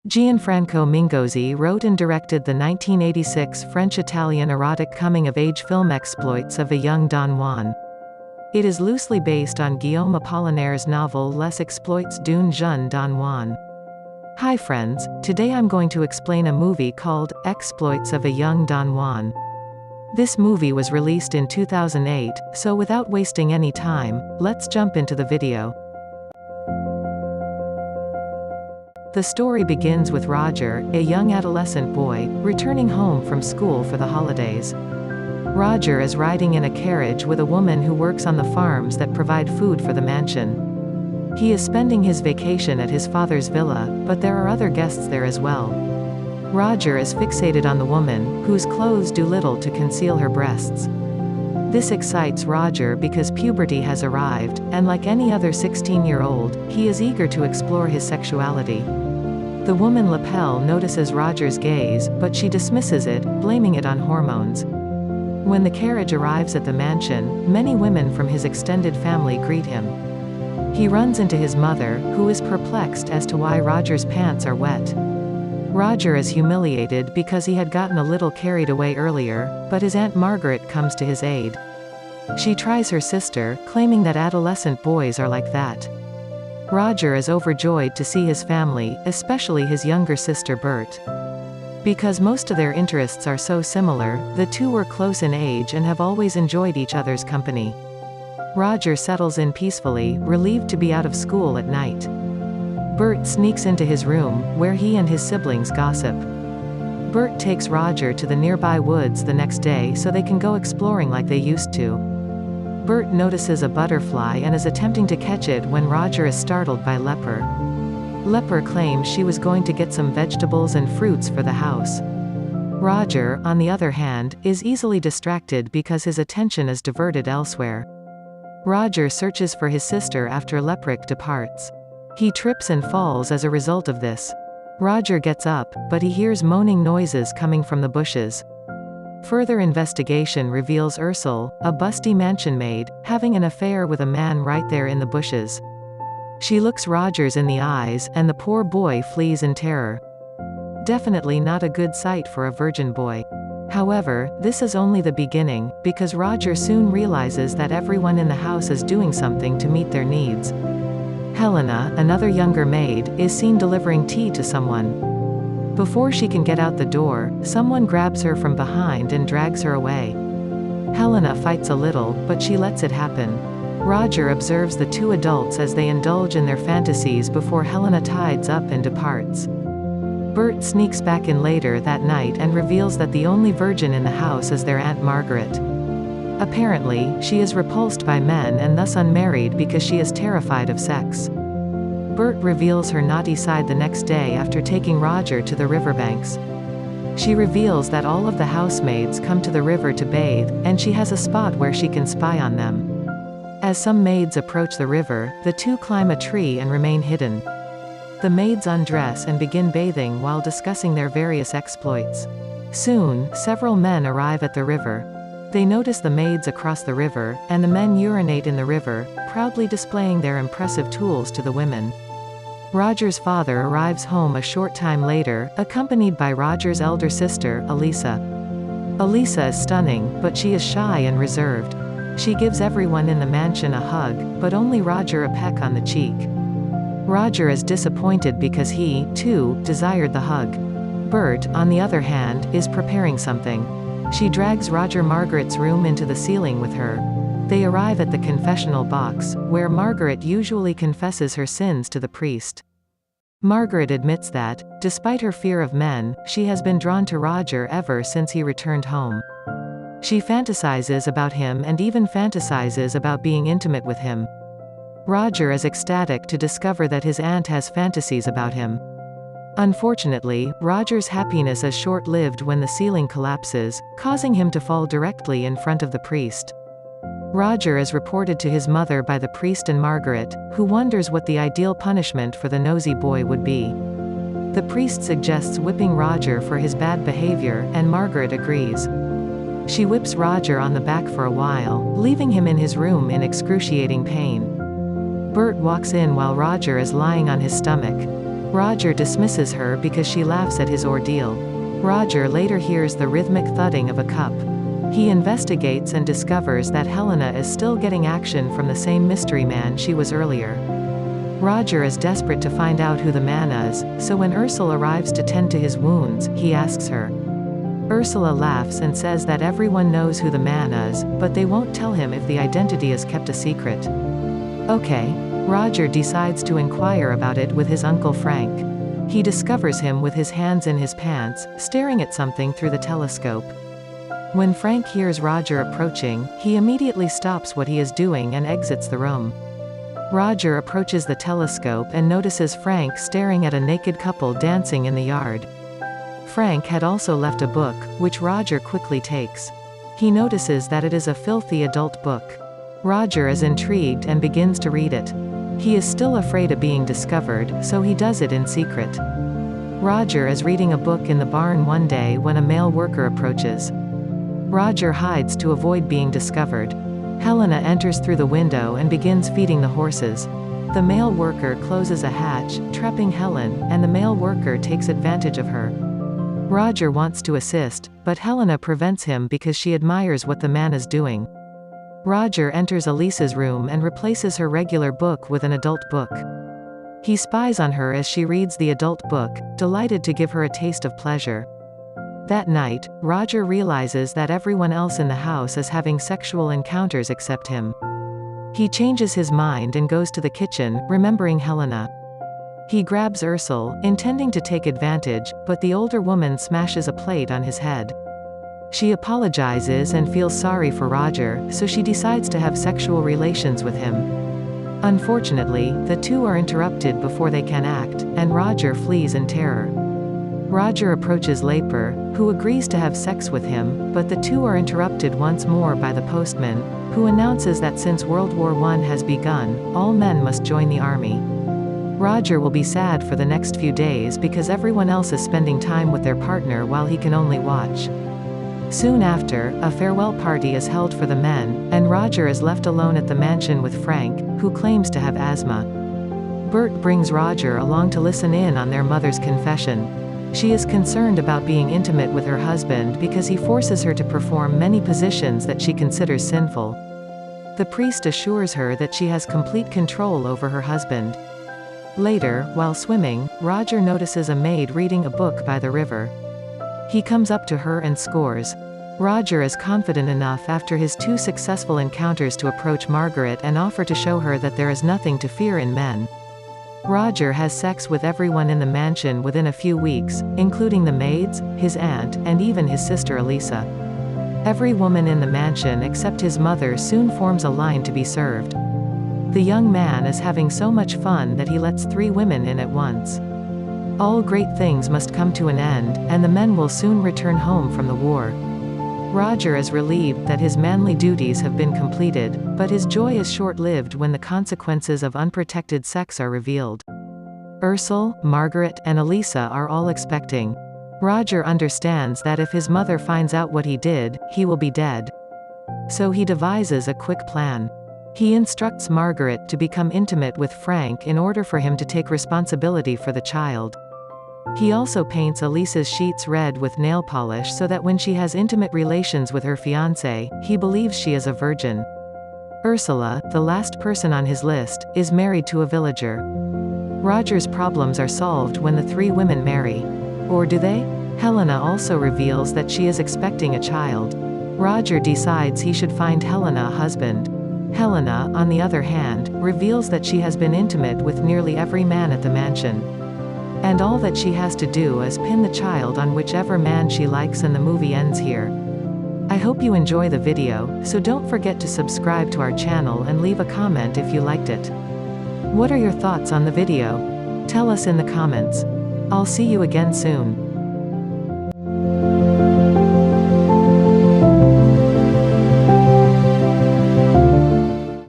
Gianfranco Mingozzi wrote and directed the 1986 French-Italian erotic coming-of-age film Exploits of a Young Don Juan. It is loosely based on Guillaume Apollinaire's novel Les Exploits d'un jeune Don Juan. Hi friends, today I'm going to explain a movie called Exploits of a Young Don Juan. This movie was released in 2008, so without wasting any time, let's jump into the video. The story begins with Roger, a young adolescent boy, returning home from school for the holidays. Roger is riding in a carriage with a woman who works on the farms that provide food for the mansion. He is spending his vacation at his father's villa, but there are other guests there as well. Roger is fixated on the woman, whose clothes do little to conceal her breasts. This excites Roger because puberty has arrived, and like any other 16-year-old, he is eager to explore his sexuality. The woman Lapel notices Roger's gaze, but she dismisses it, blaming it on hormones. When the carriage arrives at the mansion, many women from his extended family greet him. He runs into his mother, who is perplexed as to why Roger's pants are wet. Roger is humiliated because he had gotten a little carried away earlier, but his Aunt Margaret comes to his aid. She tries her sister, claiming that adolescent boys are like that. Roger is overjoyed to see his family, especially his younger sister Bert. Because most of their interests are so similar, the two were close in age and have always enjoyed each other's company. Roger settles in peacefully, relieved to be out of school at night. Bert sneaks into his room, where he and his siblings gossip. Bert takes Roger to the nearby woods the next day so they can go exploring like they used to. Bert notices a butterfly and is attempting to catch it when Roger is startled by Leper. Leper claims she was going to get some vegetables and fruits for the house. Roger, on the other hand, is easily distracted because his attention is diverted elsewhere. Roger searches for his sister after Leprick departs. He trips and falls as a result of this. Roger gets up, but he hears moaning noises coming from the bushes. Further investigation reveals Ursula, a busty mansion maid, having an affair with a man right there in the bushes. She looks Rogers in the eyes, and the poor boy flees in terror. Definitely not a good sight for a virgin boy. However, this is only the beginning, because Roger soon realizes that everyone in the house is doing something to meet their needs. Helena, another younger maid, is seen delivering tea to someone. Before she can get out the door, someone grabs her from behind and drags her away. Helena fights a little, but she lets it happen. Roger observes the two adults as they indulge in their fantasies before Helena tides up and departs. Bert sneaks back in later that night and reveals that the only virgin in the house is their Aunt Margaret. Apparently, she is repulsed by men and thus unmarried because she is terrified of sex. Bert reveals her naughty side the next day after taking Roger to the riverbanks. She reveals that all of the housemaids come to the river to bathe, and she has a spot where she can spy on them. As some maids approach the river, the two climb a tree and remain hidden. The maids undress and begin bathing while discussing their various exploits. Soon, several men arrive at the river. They notice the maids across the river, and the men urinate in the river, proudly displaying their impressive tools to the women. Roger's father arrives home a short time later, accompanied by Roger's elder sister, Elisa. Elisa is stunning, but she is shy and reserved. She gives everyone in the mansion a hug, but only Roger a peck on the cheek. Roger is disappointed because he, too, desired the hug. Bert, on the other hand, is preparing something. She drags Roger Margaret's room into the ceiling with her. They arrive at the confessional box, where Margaret usually confesses her sins to the priest. Margaret admits that, despite her fear of men, she has been drawn to Roger ever since he returned home. She fantasizes about him and even fantasizes about being intimate with him. Roger is ecstatic to discover that his aunt has fantasies about him. Unfortunately, Roger's happiness is short-lived when the ceiling collapses, causing him to fall directly in front of the priest. Roger is reported to his mother by the priest and Margaret, who wonders what the ideal punishment for the nosy boy would be. The priest suggests whipping Roger for his bad behavior, and Margaret agrees. She whips Roger on the back for a while, leaving him in his room in excruciating pain. Bert walks in while Roger is lying on his stomach. Roger dismisses her because she laughs at his ordeal. Roger later hears the rhythmic thudding of a cup. He investigates and discovers that Helena is still getting action from the same mystery man she was earlier. Roger is desperate to find out who the man is, so when Ursula arrives to tend to his wounds, he asks her. Ursula laughs and says that everyone knows who the man is, but they won't tell him if the identity is kept a secret. Okay. Roger decides to inquire about it with his uncle Frank. He discovers him with his hands in his pants, staring at something through the telescope. When Frank hears Roger approaching, he immediately stops what he is doing and exits the room. Roger approaches the telescope and notices Frank staring at a naked couple dancing in the yard. Frank had also left a book, which Roger quickly takes. He notices that it is a filthy adult book. Roger is intrigued and begins to read it. He is still afraid of being discovered, so he does it in secret. Roger is reading a book in the barn one day when a male worker approaches. Roger hides to avoid being discovered. Helena enters through the window and begins feeding the horses. The male worker closes a hatch, trapping Helen, and the male worker takes advantage of her. Roger wants to assist, but Helena prevents him because she admires what the man is doing. Roger enters Elisa's room and replaces her regular book with an adult book. He spies on her as she reads the adult book, delighted to give her a taste of pleasure. That night, Roger realizes that everyone else in the house is having sexual encounters except him. He changes his mind and goes to the kitchen, remembering Helena. He grabs Ursula, intending to take advantage, but the older woman smashes a plate on his head. She apologizes and feels sorry for Roger, so she decides to have sexual relations with him. Unfortunately, the two are interrupted before they can act, and Roger flees in terror. Roger approaches Leper, who agrees to have sex with him, but the two are interrupted once more by the postman, who announces that since World War I has begun, all men must join the army. Roger will be sad for the next few days because everyone else is spending time with their partner while he can only watch. Soon after, a farewell party is held for the men, and Roger is left alone at the mansion with Frank, who claims to have asthma. Bert brings Roger along to listen in on their mother's confession. She is concerned about being intimate with her husband because he forces her to perform many positions that she considers sinful. The priest assures her that she has complete control over her husband. Later, while swimming, Roger notices a maid reading a book by the river. He comes up to her and scores. Roger is confident enough after his 2 successful encounters to approach Margaret and offer to show her that there is nothing to fear in men. Roger has sex with everyone in the mansion within a few weeks, including the maids, his aunt, and even his sister Elisa. Every woman in the mansion except his mother soon forms a line to be served. The young man is having so much fun that he lets 3 women in at once. All great things must come to an end, and the men will soon return home from the war. Roger is relieved that his manly duties have been completed, but his joy is short-lived when the consequences of unprotected sex are revealed. Ursula, Margaret, and Elisa are all expecting. Roger understands that if his mother finds out what he did, he will be dead. So he devises a quick plan. He instructs Margaret to become intimate with Frank in order for him to take responsibility for the child. He also paints Elisa's sheets red with nail polish so that when she has intimate relations with her fiancé, he believes she is a virgin. Ursula, the last person on his list, is married to a villager. Roger's problems are solved when the 3 women marry. Or do they? Helena also reveals that she is expecting a child. Roger decides he should find Helena a husband. Helena, on the other hand, reveals that she has been intimate with nearly every man at the mansion. And all that she has to do is pin the child on whichever man she likes, and the movie ends here. I hope you enjoy the video, so don't forget to subscribe to our channel and leave a comment if you liked it. What are your thoughts on the video? Tell us in the comments. I'll see you again soon.